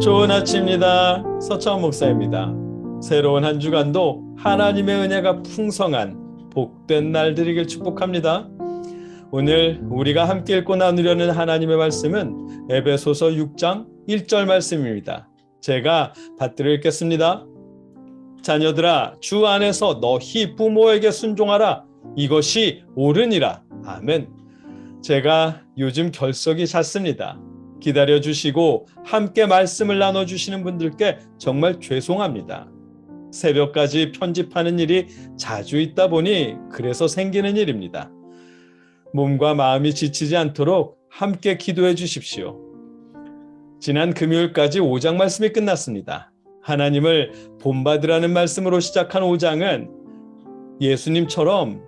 좋은 아침입니다. 서천 목사입니다. 새로운 한 주간도 하나님의 은혜가 풍성한 복된 날 되기를 축복합니다. 오늘 우리가 함께 읽고 나누려는 하나님의 말씀은 에베소서 6장 1절 말씀입니다. 제가 받들어 읽겠습니다. 자녀들아, 주 안에서 너희 부모에게 순종하라. 이것이 옳으니라. 아멘. 제가 요즘 결석이 잦습니다. 기다려주시고 함께 말씀을 나눠주시는 분들께 정말 죄송합니다. 새벽까지 편집하는 일이 자주 있다 보니 그래서 생기는 일입니다. 몸과 마음이 지치지 않도록 함께 기도해 주십시오. 지난 금요일까지 5장 말씀이 끝났습니다. 하나님을 본받으라는 말씀으로 시작한 5장은 예수님처럼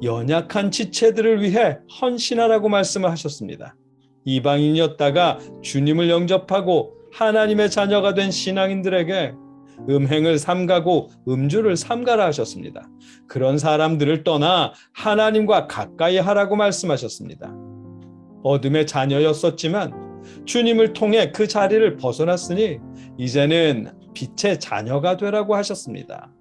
연약한 지체들을 위해 헌신하라고 말씀을 하셨습니다. 이방인이었다가 주님을 영접하고 하나님의 자녀가 된 신앙인들에게 음행을 삼가고 음주를 삼가라 하셨습니다. 그런 사람들을 떠나 하나님과 가까이 하라고 말씀하셨습니다. 어둠의 자녀였었지만 주님을 통해 그 자리를 벗어났으니 이제는 빛의 자녀가 되라고 하셨습니다.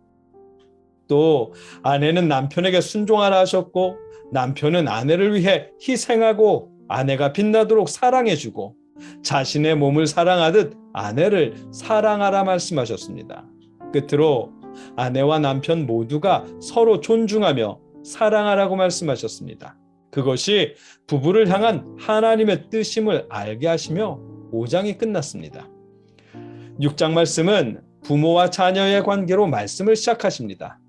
또 아내는 남편에게 순종하라 하셨고 남편은 아내를 위해 희생하고 아내가 빛나도록 사랑해주고 자신의 몸을 사랑하듯 아내를 사랑하라 말씀하셨습니다. 끝으로 아내와 남편 모두가 서로 존중하며 사랑하라고 말씀하셨습니다. 그것이 부부를 향한 하나님의 뜻임을 알게 하시며 5장이 끝났습니다. 6장 말씀은 부모와 자녀의 관계로 말씀을 시작하십니다.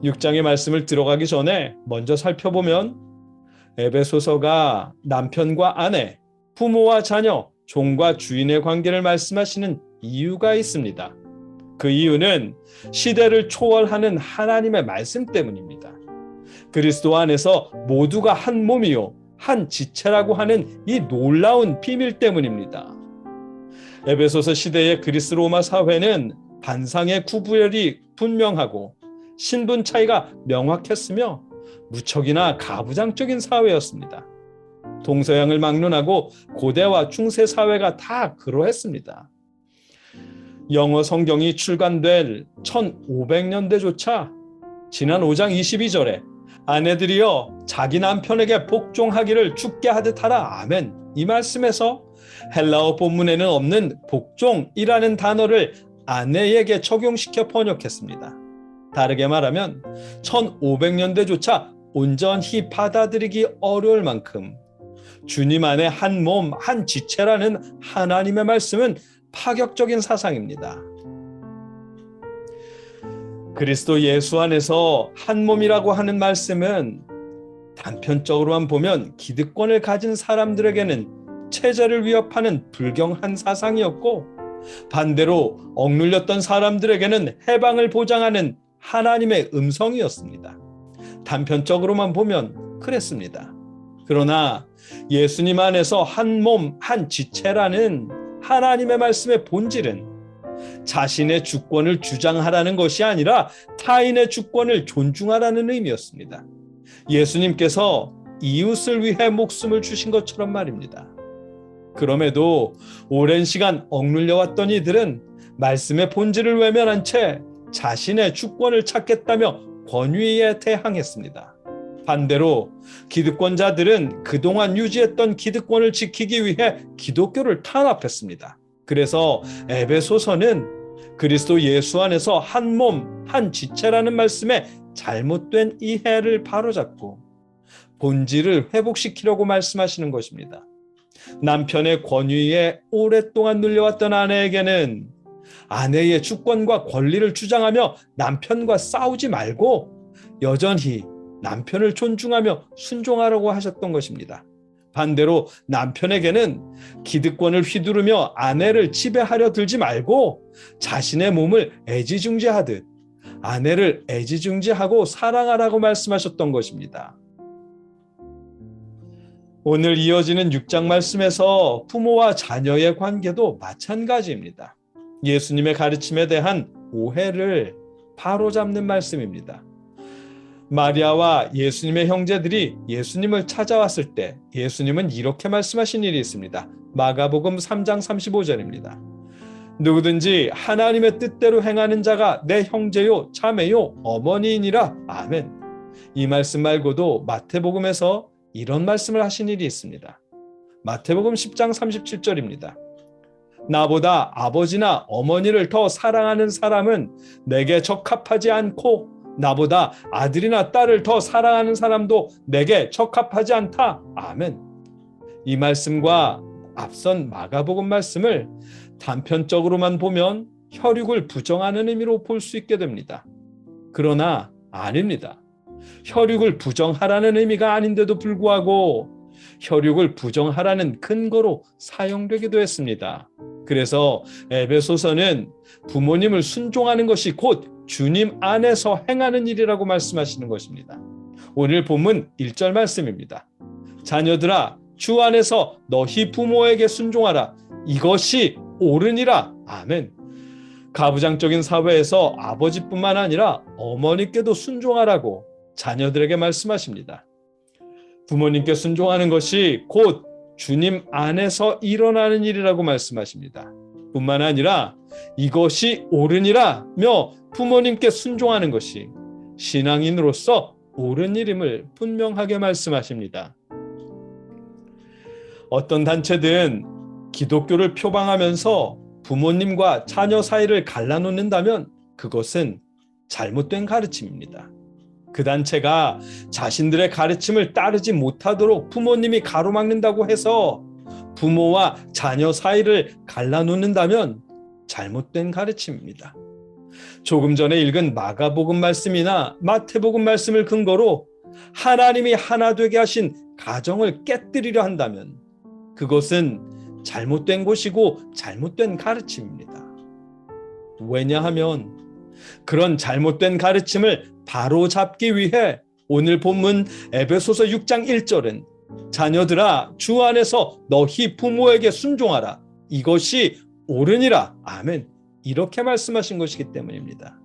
6장의 말씀을 들어가기 전에 먼저 살펴보면 에베소서가 남편과 아내, 부모와 자녀, 종과 주인의 관계를 말씀하시는 이유가 있습니다. 그 이유는 시대를 초월하는 하나님의 말씀 때문입니다. 그리스도 안에서 모두가 한 몸이요, 한 지체라고 하는 이 놀라운 비밀 때문입니다. 에베소서 시대의 그리스 로마 사회는 반상의 구분열이 분명하고 신분 차이가 명확했으며 무척이나 가부장적인 사회였습니다. 동서양을 막론하고 고대와 중세 사회가 다 그러했습니다. 영어 성경이 출간될 1500년대조차 지난 5장 22절에 아내들이여 자기 남편에게 복종하기를 주께 하듯 하라. 아멘. 이 말씀에서 헬라어 본문에는 없는 복종이라는 단어를 아내에게 적용시켜 번역했습니다. 다르게 말하면 1500년대조차 온전히 받아들이기 어려울 만큼 주님 안에 한 몸, 한 지체라는 하나님의 말씀은 파격적인 사상입니다. 그리스도 예수 안에서 한 몸이라고 하는 말씀은 단편적으로만 보면 기득권을 가진 사람들에게는 체제를 위협하는 불경한 사상이었고 반대로 억눌렸던 사람들에게는 해방을 보장하는 하나님의 음성이었습니다. 단편적으로만 보면 그랬습니다. 그러나 예수님 안에서 한 몸, 한 지체라는 하나님의 말씀의 본질은 자신의 주권을 주장하라는 것이 아니라 타인의 주권을 존중하라는 의미였습니다. 예수님께서 이웃을 위해 목숨을 주신 것처럼 말입니다. 그럼에도 오랜 시간 억눌려왔던 이들은 말씀의 본질을 외면한 채 자신의 주권을 찾겠다며 권위에 대항했습니다. 반대로 기득권자들은 그동안 유지했던 기득권을 지키기 위해 기독교를 탄압했습니다. 그래서 에베소서는 그리스도 예수 안에서 한 몸, 한 지체라는 말씀에 잘못된 이해를 바로잡고 본질을 회복시키려고 말씀하시는 것입니다. 남편의 권위에 오랫동안 눌려왔던 아내에게는 아내의 주권과 권리를 주장하며 남편과 싸우지 말고 여전히 남편을 존중하며 순종하라고 하셨던 것입니다. 반대로 남편에게는 기득권을 휘두르며 아내를 지배하려 들지 말고 자신의 몸을 애지중지하듯 아내를 애지중지하고 사랑하라고 말씀하셨던 것입니다. 오늘 이어지는 6장 말씀에서 부모와 자녀의 관계도 마찬가지입니다. 예수님의 가르침에 대한 오해를 바로잡는 말씀입니다. 마리아와 예수님의 형제들이 예수님을 찾아왔을 때 예수님은 이렇게 말씀하신 일이 있습니다. 마가복음 3장 35절입니다. 누구든지 하나님의 뜻대로 행하는 자가 내 형제요 자매요 어머니이니라. 아멘. 이 말씀 말고도 마태복음에서 이런 말씀을 하신 일이 있습니다. 마태복음 10장 37절입니다. 나보다 아버지나 어머니를 더 사랑하는 사람은 내게 적합하지 않고 나보다 아들이나 딸을 더 사랑하는 사람도 내게 적합하지 않다. 아멘. 이 말씀과 앞선 마가복음 말씀을 단편적으로만 보면 혈육을 부정하는 의미로 볼 수 있게 됩니다. 그러나 아닙니다. 혈육을 부정하라는 의미가 아닌데도 불구하고 혈육을 부정하라는 근거로 사용되기도 했습니다. 그래서 에베소서는 부모님을 순종하는 것이 곧 주님 안에서 행하는 일이라고 말씀하시는 것입니다. 오늘 본문 1절 말씀입니다. 자녀들아 주 안에서 너희 부모에게 순종하라. 이것이 옳으니라. 아멘. 가부장적인 사회에서 아버지뿐만 아니라 어머니께도 순종하라고 자녀들에게 말씀하십니다. 부모님께 순종하는 것이 곧 주님 안에서 일어나는 일이라고 말씀하십니다. 뿐만 아니라 이것이 옳으니라며 부모님께 순종하는 것이 신앙인으로서 옳은 일임을 분명하게 말씀하십니다. 어떤 단체든 기독교를 표방하면서 부모님과 자녀 사이를 갈라놓는다면 그것은 잘못된 가르침입니다. 그 단체가 자신들의 가르침을 따르지 못하도록 부모님이 가로막는다고 해서 부모와 자녀 사이를 갈라놓는다면 잘못된 가르침입니다. 조금 전에 읽은 마가복음 말씀이나 마태복음 말씀을 근거로 하나님이 하나 되게 하신 가정을 깨뜨리려 한다면 그것은 잘못된 곳이고 잘못된 가르침입니다. 왜냐하면 그런 잘못된 가르침을 바로잡기 위해 오늘 본문 에베소서 6장 1절은 자녀들아 주 안에서 너희 부모에게 순종하라. 이것이 옳으니라. 아멘. 이렇게 말씀하신 것이기 때문입니다.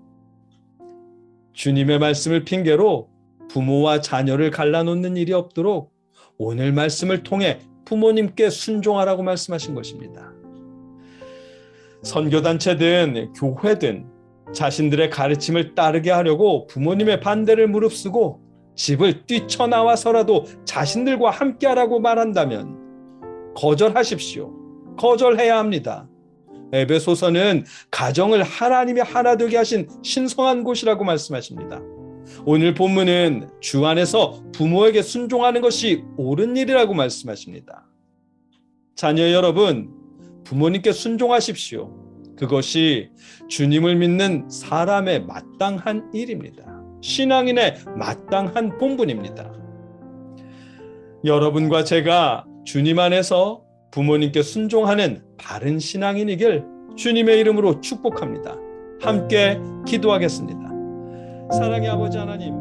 주님의 말씀을 핑계로 부모와 자녀를 갈라놓는 일이 없도록 오늘 말씀을 통해 부모님께 순종하라고 말씀하신 것입니다. 선교단체든 교회든 자신들의 가르침을 따르게 하려고 부모님의 반대를 무릅쓰고 집을 뛰쳐나와서라도 자신들과 함께하라고 말한다면 거절하십시오. 거절해야 합니다. 에베소서는 가정을 하나님이 하나 되게 하신 신성한 곳이라고 말씀하십니다. 오늘 본문은 주 안에서 부모에게 순종하는 것이 옳은 일이라고 말씀하십니다. 자녀 여러분, 부모님께 순종하십시오. 그것이 주님을 믿는 사람의 마땅한 일입니다. 신앙인의 마땅한 본분입니다. 여러분과 제가 주님 안에서 부모님께 순종하는 바른 신앙인이길 주님의 이름으로 축복합니다. 함께 기도하겠습니다. 사랑의 아버지 하나님,